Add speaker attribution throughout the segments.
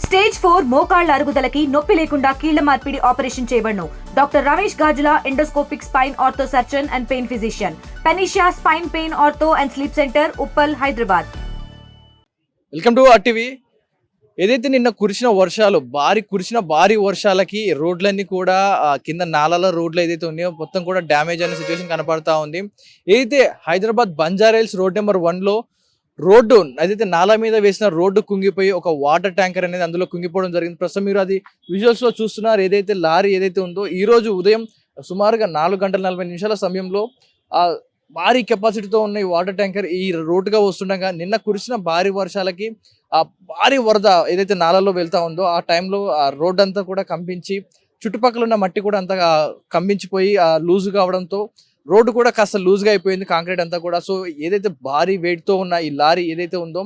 Speaker 1: Stage 4 మోకాళ్ల అరుగుదలకి నొప్పి లేకుండా కీళ్ల మార్పిడి ఆపరేషన్ చేయబడును. Doctor Ramesh Gajula, endoscopic spine ortho surgeon and pain physician, Panacea spine pain ortho and sleep centre, Uppal, Hyderabad.
Speaker 2: Welcome to RTV. ఏదైతే నిన్న కురిసిన భారీ వర్షాలకి రోడ్లన్నీ కూడా కింద నాలాల రోడ్లు ఏదైతే ఉన్నాయో మొత్తం కూడా డ్యామేజ్ అనే సిచ్యువేషన్ కనపడతా ఉంది. ఏదైతే హైదరాబాద్ బంజారాహిల్స్ రోడ్ నెంబర్ 1లో రోడ్డు ఏదైతే నాలా మీద వేసిన రోడ్డు కుంగిపోయి ఒక వాటర్ ట్యాంకర్ అనేది అందులో కుంగిపోవడం జరిగింది. ప్రస్తుతం మీరు అది విజువల్స్ లో చూస్తున్నారు. ఏదైతే లారీ ఏదైతే ఉందో ఈ రోజు ఉదయం సుమారుగా 4:40 సమయంలో ఆ భారీ కెపాసిటీతో ఉన్న ఈ వాటర్ ట్యాంకర్ ఈ రోడ్డుగా వస్తుండగా నిన్న కురిసిన భారీ వర్షాలకి ఆ భారీ వరద ఏదైతే నాలలో వెళ్తా ఉందో ఆ టైంలో ఆ రోడ్ అంతా కూడా కంపించి చుట్టుపక్కల ఉన్న మట్టి కూడా అంతా కంపించిపోయి లూజ్ కావడంతో రోడ్డు కూడా కాస్త లూజ్గా అయిపోయింది, కాంక్రీట్ అంతా కూడా. సో ఏదైతే భారీ వెయిట్తో ఉన్న ఈ లారీ ఏదైతే ఉందో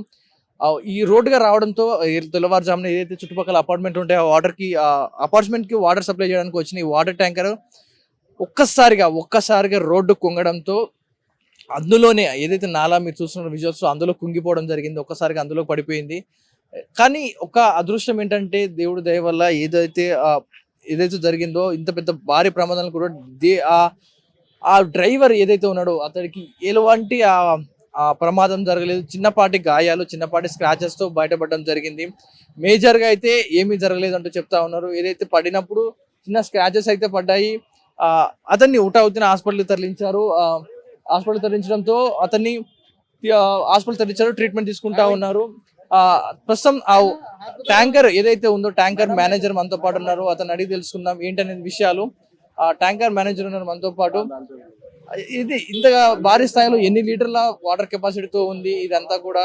Speaker 2: ఈ రోడ్డుగా రావడంతో తెల్లవారుజామున ఏదైతే చుట్టుపక్కల అపార్ట్మెంట్ ఉంటే ఆ అపార్ట్మెంట్కి వాటర్ సప్లై చేయడానికి వచ్చిన ఈ వాటర్ ట్యాంకర్ ఒక్కసారిగా రోడ్డు కుంగడంతో అందులోనే ఏదైతే నాలా మీరు చూస్తున్న విజువల్స్ అందులో కుంగిపోవడం జరిగింది. ఒక్కసారిగా అందులో పడిపోయింది. కానీ ఒక అదృష్టం ఏంటంటే దేవుడి దయ వల్ల ఏదైతే జరిగిందో ఇంత పెద్ద భారీ ప్రమాదాలు కూడా ఆ డ్రైవర్ ఏదైతే ఉన్నాడో అతడికి ఎలాంటి ఆ ప్రమాదం జరగలేదు. చిన్నపాటి గాయాలు, చిన్నపాటి స్క్రాచెస్ తో బయటపడడం జరిగింది. మేజర్ గా అయితే ఏమీ జరగలేదు అంటూ చెప్తా ఉన్నారు. ఏదైతే పడినప్పుడు చిన్న స్క్రాచెస్ అయితే పడ్డాయి. అతన్ని ఊటవుతున్న హాస్పిటల్ తరలించారు. హాస్పిటల్ తరలించడంతో అతన్ని హాస్పిటల్ తరలించారు, ట్రీట్మెంట్ తీసుకుంటా ఉన్నారు. ప్రస్తుతం ఆ ట్యాంకర్ ఏదైతే ఉందో ట్యాంకర్ మేనేజర్ మనతో పాటు ఉన్నారు. అతను అడిగి తెలుసుకుందాం ఏంటనేది విషయాలు. ట్యాంకర్ మేనేజర్ ఉన్నారు మనతో పాటు. ఇది ఇంతగా భారీ స్థాయిలో ఎన్ని లీటర్ల వాటర్ కెపాసిటీతో ఉంది ఇదంతా కూడా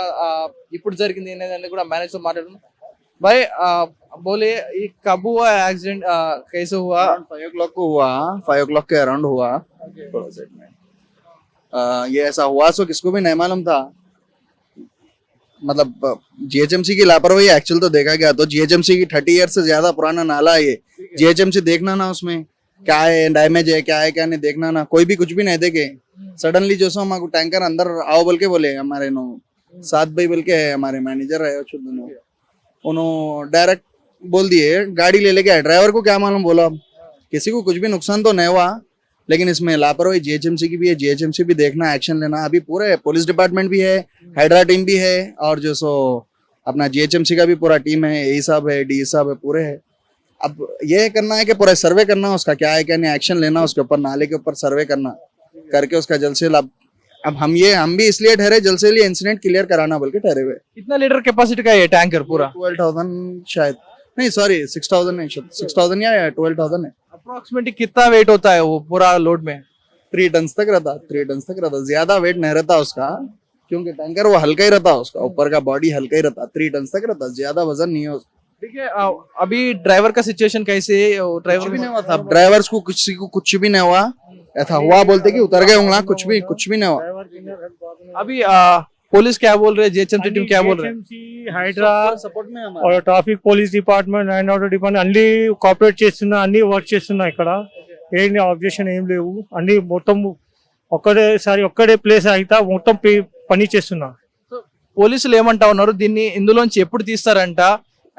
Speaker 2: ఇప్పుడు జరిగింది అనేది కూడా మేనేజర్ మాట్లాడుతున్నాం. भाई बोले ये कब हुआ एक्सीडेंट, कैसे हुआ?
Speaker 3: 5 o'clock को हुआ, 5 o'clock के अराउंड हुआ. थोड़ा सेट में ये ऐसा हुआ सो किसको भी नहीं मालूम था. मतलब जीएचएमसी की लापरवाही एक्चुअल तो देखा गया तो जीएचएमसी की 30 ईयर से ज्यादा पुराना नाला है ये. जीएचएमसी देखना ना उसमें क्या है, डैमेज है क्या है क्या नहीं देखना ना, कोई भी कुछ भी नहीं देखे. सडनली जो सो हमारे टैंकर अंदर आओ बोल के बोले हमारे नो साथ भाई बोल के हमारे मैनेजर है उन्होंने डायरेक्ट बोल दिए गाड़ी ले लेके आए. ड्राइवर को क्या मालूम बोला, किसी को कुछ भी नुकसान तो नहीं हुआ लेकिन इसमें लापरवाही जीएचएमसी की भी है. जीएचएमसी भी देखना, एक्शन लेना. अभी पूरे पुलिस डिपार्टमेंट भी है, हाइड्रा टीम भी है और जो सो अपना जीएचएमसी का भी पूरा टीम है, ए साहब है, डी साहब है, पूरे है. अब ये करना है कि पूरा सर्वे करना उसका क्या है क्या नहीं, एक्शन लेना उसके ऊपर, नाले के ऊपर सर्वे करना करके उसका जल्द से अब हम भी इसलिए ठहरे जल्द से इंसिडेंट क्लियर कराना बोल के ठहरे हुए.
Speaker 2: कितना लीटर कैपेसिटी का ये टैंकर पूरा?
Speaker 3: 12,000 शायद नहीं, सॉरी 6,000 नहीं, 6,000 या 12,000 है.
Speaker 2: अप्रोक्सीमेटली कितना वेट होता है वो पूरा लोड में?
Speaker 3: 3 टन तक रहता. ज्यादा वेट नहीं रहता उसका क्योंकि टैंकर वो हल्का ही रहता, उसका ऊपर का बॉडी हल्का ही रहता. 3 टन तक रहता, ज्यादा वजन नहीं है.
Speaker 2: ठीक है. अभी ड्राइवर का सिचुएशन कैसे है? ड्राइवर
Speaker 3: भी नहीं हुआ था, ड्राइवर्स को कुछ भी नहीं हुआ. ऐसा हुआ बोलते कि उतर गए होंगे, कुछ भी नहीं हुआ.
Speaker 2: अभी पुलिस क्या बोल रहे हैं, जीएचएमसी टीम क्या बोल रहे हैं?
Speaker 4: హైడ్రా
Speaker 3: सपोर्ट में
Speaker 4: और traffic police department and order department అన్ని కోఆపరేట్ చేస్తున్నా, అన్ని వర్క్ చేస్తున్నా. ఇక్కడ ఏంటి ఆబ్జెక్షన్ ఏం లేవు. అన్ని మొత్తం ఒక్కడే ప్లేస్ అయితే మొత్తం పని చేస్తున్నా.
Speaker 2: పోలీసులు ఏమంటా ఉన్నారు, ఇందులోంచి ఎప్పుడు తీస్తారంట?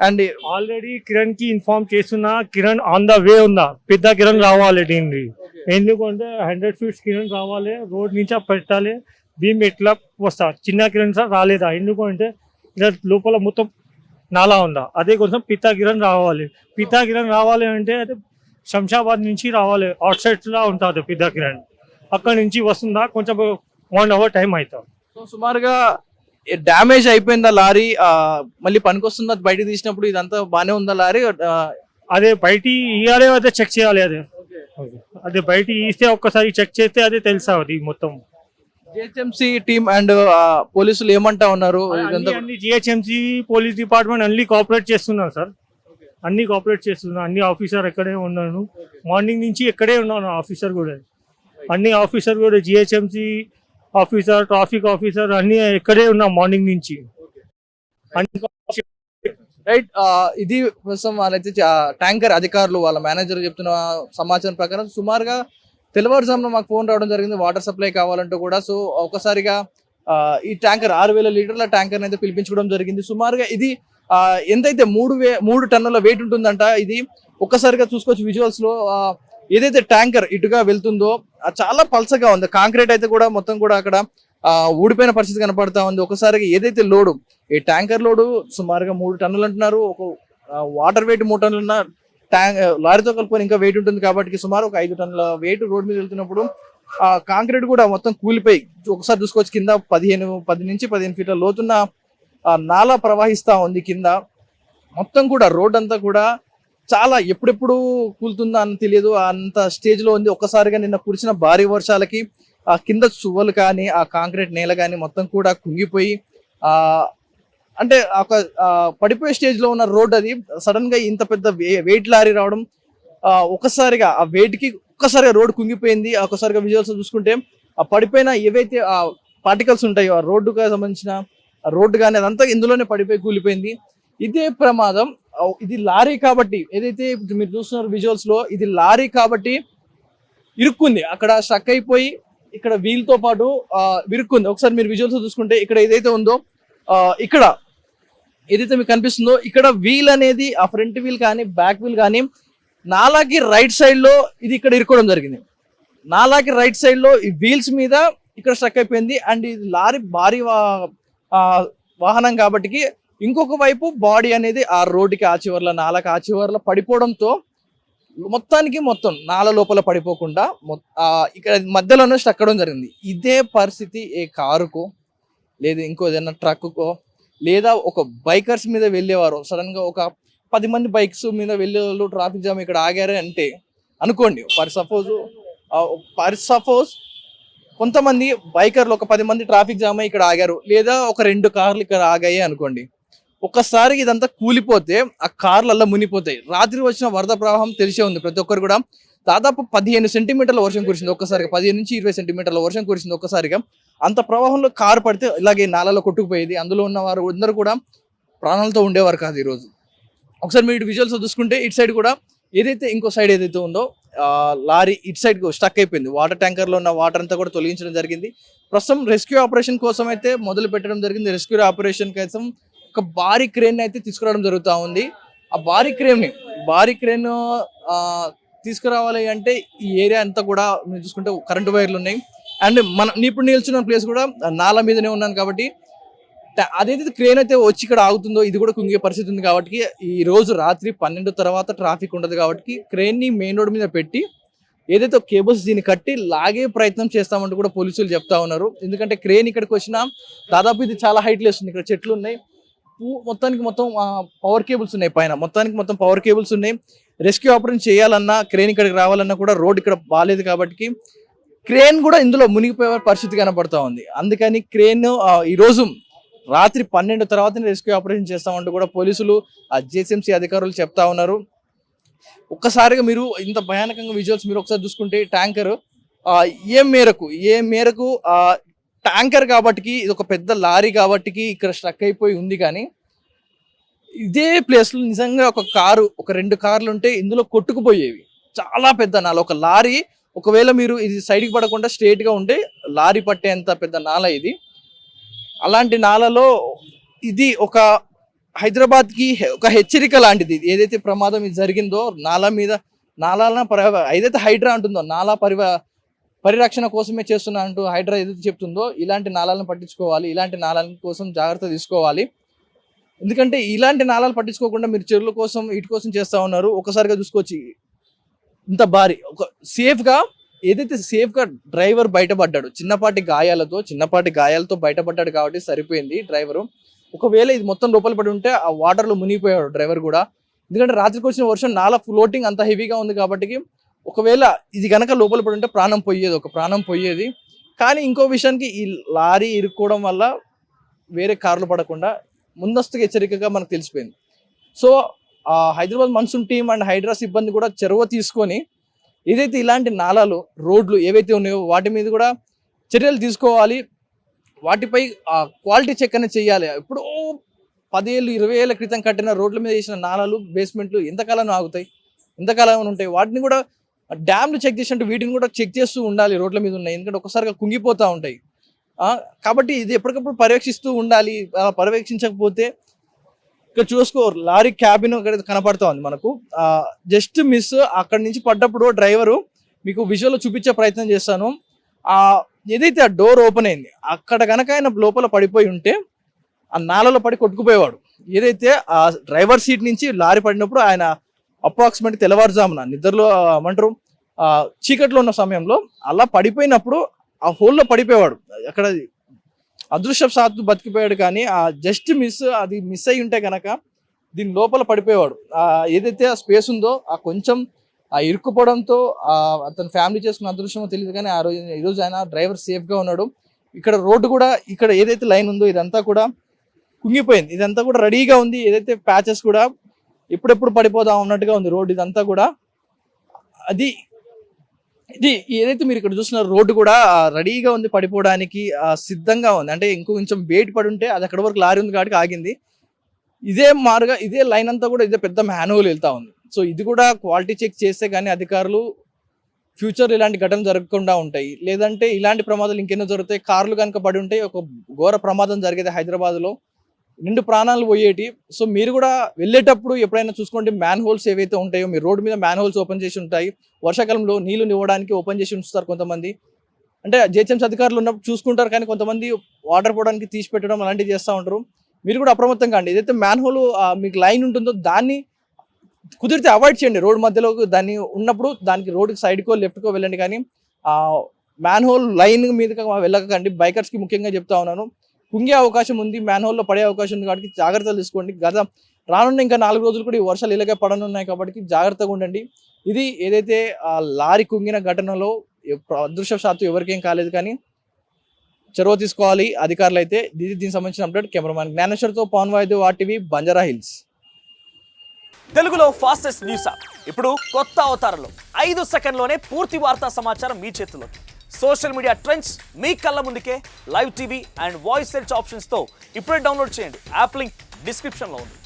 Speaker 2: అండ్
Speaker 4: ఆల్రెడీ కిరణ్ కి ఇన్ఫార్మ్ చేస్తున్నా. కిరణ్ ఆన్ ద వే ఉందా, పెద్ద కిరణ్ రావాలి దీన్ని. ఎందుకంటే 100 feet కిరణ్ రావాలి, రోడ్ నుంచి పెట్టాలి. భీమ్ ఎట్లా వస్తా, చిన్న కిరణ్ సార్ రాలేదా? ఎందుకంటే ఇలా లోపల మొత్తం నాలా ఉందా, అదే కొంచెం పితా కిరణ్ రావాలి అంటే అదే శంషాబాద్ నుంచి రావాలి. అవుట్ సైడ్ లా ఉంటుంది పితా కిరణ్. అక్కడ నుంచి వస్తుందా కొంచెం 1 hour టైం అవుతుంది.
Speaker 2: సో సుమారుగా డ్యామేజ్ అయిపోయిందా లారీ? మళ్ళీ పనికొస్తుందా బయట తీసినప్పుడు? ఇదంతా బానే ఉందా లారీ?
Speaker 4: అదే బయట ఇయ్యాలి, అదే చెక్ చేయాలి. అదే బయట ఇస్తే ఒక్కసారి చెక్ చేస్తే అదే తెలుసా అది మొత్తం.
Speaker 2: జిహెచ్ఎంసీ టీమ్ అండ్ పోలీసులు ఏమంటా ఉన్నారు?
Speaker 4: జిహెచ్ఎంసీ పోలీస్ డిపార్ట్మెంట్ అన్ని కోఆపరేట్ చేస్తున్నారు సార్. అన్ని ఆఫీసర్ ఎక్కడే ఉన్నాను, మార్నింగ్ నుంచి ఎక్కడే ఉన్నాను. అన్ని ఆఫీసర్ కూడా జిహెచ్ఎంసీ ఆఫీసర్, ట్రాఫిక్ ఆఫీసర్ అన్ని ఎక్కడే ఉన్నాం మార్నింగ్ నుంచి.
Speaker 2: రైట్. ఇది ప్రస్తుతం వాళ్ళైతే ట్యాంకర్ అధికారులు వాళ్ళ మేనేజర్ చెప్తున్న సమాచారం ప్రకారం సుమారుగా తెల్లవారుజామున మాకు ఫోన్ రావడం జరిగింది వాటర్ సప్లై కావాలంటూ కూడా. సో ఒకసారిగా ఈ ట్యాంకర్ 6,000 లీటర్ల ట్యాంకర్ అయితే పిలిపించుకోవడం జరిగింది. సుమారుగా ఇది ఎంతైతే 3 టన్నుల వెయిట్ ఉంటుందంట. ఇది ఒక్కసారిగా చూసుకోవచ్చు విజువల్స్ లో. ఏదైతే ట్యాంకర్ ఇటుగా వెళ్తుందో చాలా పల్సగా ఉంది. కాంక్రీట్ అయితే కూడా మొత్తం కూడా అక్కడ ఊడిపోయిన పరిస్థితి కనపడతా ఉంది. ఒకసారిగా ఏదైతే లోడు, ఈ ట్యాంకర్ లోడు సుమారుగా 3 టన్నులు అంటున్నారు. ఒక వాటర్ వెయిట్ 3 టన్నులు ఉన్న లారీతో కలుపుకొని ఇంకా వెయిట్ ఉంటుంది కాబట్టి సుమారు ఒక 5 టన్నుల వెయిట్ రోడ్ మీద వెళ్తున్నప్పుడు కాంక్రీట్ కూడా మొత్తం కూలిపోయి ఒకసారి చూసుకోవచ్చు. కింద 10 నుంచి 15 ఫీట్ల లోతున్న నాలా ప్రవహిస్తా ఉంది. కింద మొత్తం కూడా రోడ్ అంతా కూడా చాలా ఎప్పుడెప్పుడు కూలుతుందా అని తెలియదు అంత స్టేజ్ లో ఉంది. ఒక్కసారిగా నిన్న కురిసిన భారీ వర్షాలకి ఆ కింద చువ్వలు కానీ ఆ కాంక్రీట్ నేల కానీ మొత్తం కూడా కుంగిపోయి అంటే ఒక పడిపోయే స్టేజ్ లో ఉన్న రోడ్ అది. సడన్ గా ఇంత పెద్ద వెయిట్ లారీ రావడం ఒకసారిగా ఆ వెయిట్ కి ఒక్కసారిగా రోడ్ కుంగిపోయింది. ఒకసారిగా విజువల్స్ చూసుకుంటే ఆ పడిపోయిన ఏవైతే ఆ పార్టికల్స్ ఉంటాయో ఆ రోడ్డుగా సంబంధించిన రోడ్డు కానీ అదంతా ఇందులోనే పడిపోయి కూలిపోయింది. ఇదే ప్రమాదం. ఇది లారీ కాబట్టి ఏదైతే మీరు చూస్తున్నారు విజువల్స్ లో, ఇది లారీ కాబట్టి ఇరుక్కుంది. అక్కడ స్ట్రక్ అయిపోయి ఇక్కడ వీల్ తో పాటు విరుక్కుంది. ఒకసారి మీరు విజువల్స్ చూసుకుంటే ఇక్కడ ఏదైతే ఉందో ఇక్కడ ఏదైతే మీకు కనిపిస్తుందో ఇక్కడ వీల్ అనేది ఆ ఫ్రంట్ వీల్ కానీ బ్యాక్ వీల్ కానీ నాలాకి రైట్ సైడ్ లో ఇది ఇక్కడ ఇరుక్కోవడం జరిగింది. నాలాకి రైట్ సైడ్ లో ఈ వీల్స్ మీద ఇక్కడ స్ట్రక్ అయిపోయింది. అండ్ ఇది లారీ భారీ వాహనం కాబట్టి ఇంకొక వైపు బాడీ అనేది ఆ రోడ్డుకి ఆ చివర్ల నాలాకి ఆ చివర్ల పడిపోవడంతో మొత్తం నాల లోపల పడిపోకుండా ఇక్కడ మధ్యలోనే స్టక్ అవ్వడం జరిగింది. ఇదే పరిస్థితి ఏ కారుకో లేదా ఇంకో ఏదైనా ట్రక్కుకో లేదా ఒక బైకర్స్ మీద వెళ్ళేవారు సడన్ గా ఒక 10 మంది బైక్స్ మీద వెళ్ళే వాళ్ళు ట్రాఫిక్ జామ్ ఇక్కడ ఆగారే అంటే అనుకోండి, సపోజ్ కొంతమంది బైకర్లు ఒక 10 మంది ట్రాఫిక్ జామ్ ఇక్కడ ఆగారు లేదా ఒక 2 కార్లు ఇక్కడ ఆగాయి అనుకోండి. ఒక్కసారి ఇదంతా కూలిపోతే ఆ కార్లల్లా మునిపోతాయి. రాత్రి వచ్చిన వరద ప్రవాహం తెలిసే ఉంది ప్రతి ఒక్కరు కూడా. దాదాపు 15 సెంటీమీటర్ల వర్షం కురిసింది ఒక్కసారిగా. 15 నుంచి 20 సెంటీమీటర్ల వర్షం కురిసింది ఒక్కసారిగా. అంత ప్రవాహంలో కారు పడితే ఇలాగే నాలలో కొట్టుకుపోయేది. అందులో ఉన్న వారు అందరూ కూడా ప్రాణాలతో ఉండేవారు కాదు ఈరోజు. ఒకసారి మీరు విజువల్స్ చూసుకుంటే ఇటు సైడ్ కూడా ఏదైతే ఇంకో సైడ్ ఏదైతే ఉందో లారీ ఇటు సైడ్ స్టక్ అయిపోయింది. వాటర్ ట్యాంకర్ లో ఉన్న వాటర్ అంతా కూడా తొలగించడం జరిగింది. ప్రస్తుతం రెస్క్యూ ఆపరేషన్ కోసం అయితే మొదలు పెట్టడం జరిగింది. రెస్క్యూ ఆపరేషన్ కోసం ఒక భారీ క్రేన్ అయితే తీసుకురావడం జరుగుతూ ఉంది. ఆ భారీ క్రేన్ తీసుకురావాలి అంటే ఈ ఏరియా అంతా కూడా మీరు చూసుకుంటే కరెంటు వైర్లు ఉన్నాయి. అండ్ ఇప్పుడు నిల్చున్న ప్లేస్ కూడా నాలా మీదనే ఉన్నాను కాబట్టి అదైతే క్రేన్ అయితే వచ్చి ఇక్కడ ఆగుతుందో ఇది కూడా కుంగే పరిస్థితి ఉంది. కాబట్టి ఈ రోజు రాత్రి 12 తర్వాత ట్రాఫిక్ ఉండదు కాబట్టి క్రేన్ ని మెయిన్ రోడ్ మీద పెట్టి ఏదైతే కేబుల్స్ దీన్ని కట్టి లాగే ప్రయత్నం చేస్తామంటూ కూడా పోలీసులు చెప్తా ఉన్నారు. ఎందుకంటే క్రేన్ ఇక్కడికి వచ్చినా దాదాపు ఇది చాలా హైట్ లేస్తుంది. ఇక్కడ చెట్లు ఉన్నాయి. మొత్తం పవర్ కేబుల్స్ ఉన్నాయి. పైన మొత్తం పవర్ కేబుల్స్ ఉన్నాయి. రెస్క్యూ ఆపరేషన్ చేయాలన్నా క్రేన్ ఇక్కడికి రావాలన్నా కూడా రోడ్ ఇక్కడ బాగాలేదు కాబట్టి క్రేన్ కూడా ఇందులో మునిగిపోయే పరిస్థితి కనపడతా ఉంది. అందుకని క్రేన్ ఈ రోజు రాత్రి 12 తర్వాత రెస్క్యూ ఆపరేషన్ చేస్తామంటూ కూడా పోలీసులు జిహెచ్ఎంసీ అధికారులు చెప్తా ఉన్నారు. ఒక్కసారిగా మీరు ఇంత భయానకంగా విజువల్స్ మీరు ఒకసారి చూసుకుంటే ట్యాంకర్ ఏ మేరకు ట్యాంకర్ కాబట్టి ఇది ఒక పెద్ద లారీ కాబట్టి ఇక్కడ స్ట్రక్ అయిపోయి ఉంది. కానీ ఇదే ప్లేస్ లో నిజంగా ఒక 2 కార్లు ఉంటే ఇందులో కొట్టుకుపోయేవి. చాలా పెద్ద నాల. ఒక లారీ ఒకవేళ మీరు ఇది సైడ్కి పడకుండా స్ట్రేట్ గా ఉంటే లారీ పట్టేంత పెద్ద నాల ఇది. అలాంటి నాలలో ఇది ఒక హైదరాబాద్ కి ఒక హెచ్చరిక లాంటిది. ఏదైతే ప్రమాదం ఇది జరిగిందో ఏదైతే హైడ్రా అంటుందో నాలా పరిరక్షణ కోసమే చేస్తున్నా అంటూ హైడ్రా ఏదైతే చెప్తుందో ఇలాంటి నాళాలను పట్టించుకోవాలి. ఇలాంటి నాళాల కోసం జాగ్రత్త తీసుకోవాలి. ఎందుకంటే ఇలాంటి నాళాలు పట్టించుకోకుండా మీరు చెరువుల కోసం వీటి కోసం చేస్తా ఉన్నారు. ఒకసారిగా చూసుకోవచ్చు ఇంత భారీ సేఫ్ గా డ్రైవర్ బయటపడ్డాడు. చిన్నపాటి గాయాలతో బయటపడ్డాడు కాబట్టి సరిపోయింది డ్రైవరు. ఒకవేళ ఇది మొత్తం లోపల పడి ఉంటే ఆ వాటర్ లో మునిగిపోయాడు డ్రైవర్ కూడా. ఎందుకంటే రాత్రికి వచ్చిన వర్షం నాలా ఫ్లోటింగ్ అంత హెవీగా ఉంది కాబట్టి ఒకవేళ ఇది కనుక లోపల పడి ఉంటే ప్రాణం పోయేది. కానీ ఇంకో విషయానికి ఈ లారీ ఇరుక్కోవడం వల్ల వేరే కార్లు పడకుండా ముందస్తుగా హెచ్చరికగా మనకు తెలిసిపోయింది. So Hyderabad monsoon team and Hydra సిబ్బంది కూడా చొరవ తీసుకొని ఏదైతే ఇలాంటి నాలాలు రోడ్లు ఏవైతే ఉన్నాయో వాటి మీద కూడా చర్యలు తీసుకోవాలి. వాటిపై క్వాలిటీ చెక్ అనేది చేయాలి. ఇప్పుడు 10 ఏళ్ళు 20 ఏళ్ల క్రితం కట్టిన రోడ్ల మీద వేసిన నాలాలు బేస్మెంట్లు ఎంతకాలం ఆగుతాయి, ఎంతకాలం ఉంటాయి? వాటిని కూడా డ్యామ్లు చెక్ చేసినట్టు వీటిని కూడా చెక్ చేస్తూ ఉండాలి రోడ్ల మీద ఉన్నాయి. ఎందుకంటే ఒకసారిగా కుంగిపోతూ ఉంటాయి. కాబట్టి ఇది ఎప్పటికప్పుడు పర్యవేక్షిస్తూ ఉండాలి. పర్యవేక్షించకపోతే ఇక్కడ చూసుకో లారీ క్యాబిన్ కనపడతా ఉంది మనకు. జస్ట్ మిస్ అక్కడ నుంచి పడ్డప్పుడు డ్రైవరు మీకు విజువల్ చూపించే ప్రయత్నం చేస్తాను. ఏదైతే ఆ డోర్ ఓపెన్ అయింది అక్కడ కనుక ఆయన లోపల పడిపోయి ఉంటే ఆ నాలలో పడి కొట్టుకుపోయేవాడు. ఏదైతే ఆ డ్రైవర్ సీట్ నుంచి లారీ పడినప్పుడు ఆయన అప్రాక్సిమేట్ తెల్లవారుజామున నిద్రలో ఏమంటారు చీకట్లో ఉన్న సమయంలో అలా పడిపోయినప్పుడు ఆ హోల్లో పడిపోయేవాడు. అక్కడ అదృష్టవశాత్తు బతికిపోయాడు, కానీ ఆ జస్ట్ మిస్ అది మిస్ అయి ఉంటే కనుక దీని లోపల పడిపోయేవాడు. ఏదైతే ఆ స్పేస్ ఉందో ఆ కొంచెం ఆ ఇరుక్కుపోవడంతో అతని ఫ్యామిలీ చేసుకున్న అదృష్టమో తెలియదు, కానీ ఈరోజు ఆయన డ్రైవర్ సేఫ్గా ఉన్నాడు. ఇక్కడ రోడ్డు కూడా ఇక్కడ ఏదైతే లైన్ ఉందో ఇదంతా కూడా కుంగిపోయింది, ఇదంతా కూడా రెడీగా ఉంది. ఏదైతే ప్యాచెస్ కూడా ఎప్పుడెప్పుడు పడిపోదాం అన్నట్టుగా ఉంది రోడ్డు ఇదంతా కూడా. ఇది ఏదైతే మీరు ఇక్కడ చూస్తున్న రోడ్డు కూడా రెడీగా ఉంది పడిపోవడానికి, సిద్ధంగా ఉంది. అంటే ఇంకొంచెం వెయిట్ పడి ఉంటే అది అక్కడ వరకు లారీ ఉంది కాబట్టి ఆగింది. ఇదే మారుగా ఇదే లైన్ అంతా కూడా ఇదే పెద్ద మ్యాన్హోల్ వెళ్తా ఉంది. సో ఇది కూడా క్వాలిటీ చెక్ చేస్తే కానీ అధికారులు ఫ్యూచర్ ఇలాంటి ఘటనలు జరగకుండా ఉంటాయి. లేదంటే ఇలాంటి ప్రమాదాలు ఇంకెన్నో జరుగుతాయి. కార్లు కనుక పడి ఉంటాయి, ఒక ఘోర ప్రమాదం జరిగేది హైదరాబాద్లో, నిండు ప్రాణాలు పోయేటి. సో మీరు కూడా వెళ్ళేటప్పుడు ఎప్పుడైనా చూసుకోండి, మ్యాన్ హోల్స్ ఏవైతే ఉంటాయో మీ రోడ్డు మీద మ్యాన్ హోల్స్ ఓపెన్ చేసి ఉంటాయి. వర్షాకాలంలో నీళ్లు నివ్వడానికి ఓపెన్ చేసి ఉంచుతారు కొంతమంది. అంటే జిహెచ్ఎంసీ అధికారులు ఉన్నప్పుడు చూసుకుంటారు, కానీ కొంతమంది వాటర్ పోవడానికి తీసి పెట్టడం అలాంటివి చేస్తూ ఉంటారు. మీరు కూడా అప్రమత్తంగా అండి. ఏదైతే మ్యాన్ హోల్ మీకు లైన్ ఉంటుందో దాన్ని కుదిరితే అవాయిడ్ చేయండి. రోడ్ మధ్యలో దాన్ని ఉన్నప్పుడు దానికి రోడ్డుకి సైడ్కో లెఫ్ట్కో వెళ్ళండి, కానీ మ్యాన్ హోల్ లైన్ మీదకి వెళ్ళకండి. బైకర్స్కి ముఖ్యంగా చెప్తా ఉన్నాను, కుంగే అవకాశం ఉంది, మ్యాన్ హోల్లో పడే అవకాశం ఉంది కాబట్టి జాగ్రత్తలు తీసుకోండి. రానున్న ఇంకా 4 రోజులు కూడా ఈ వర్షాలు ఇలాగే పడనున్నాయి కాబట్టి జాగ్రత్తగా ఉండండి. ఇది ఏదైతే లారీ కుంగిన ఘటనలో అదృష్టవశాత్తు ఎవరికేం కాలేదు, కానీ చొరవ తీసుకోవాలి అధికారులు అయితే. దీనికి సంబంధించిన అప్డేట్ కెమెరామ్యాన్ జ్ఞానేశ్వర్తో పవన్ వాయిద్య వాటివి బంజారా హిల్స్.
Speaker 5: తెలుగులో ఫాస్టెస్ట్ న్యూస్ యాప్ ఇప్పుడు కొత్త అవతారంలో 5 సెకండ్లోనే పూర్తి వార్తా సమాచారం మీ చేతుల్లోకి. సోషల్ మీడియా ట్రెండ్స్ మీ కళ్ళ ముందుకే live TV and voice search ఆప్షన్స్తో ఇప్పుడే డౌన్లోడ్ చేయండి. యాప్ లింక్ డిస్క్రిప్షన్లో ఉంది.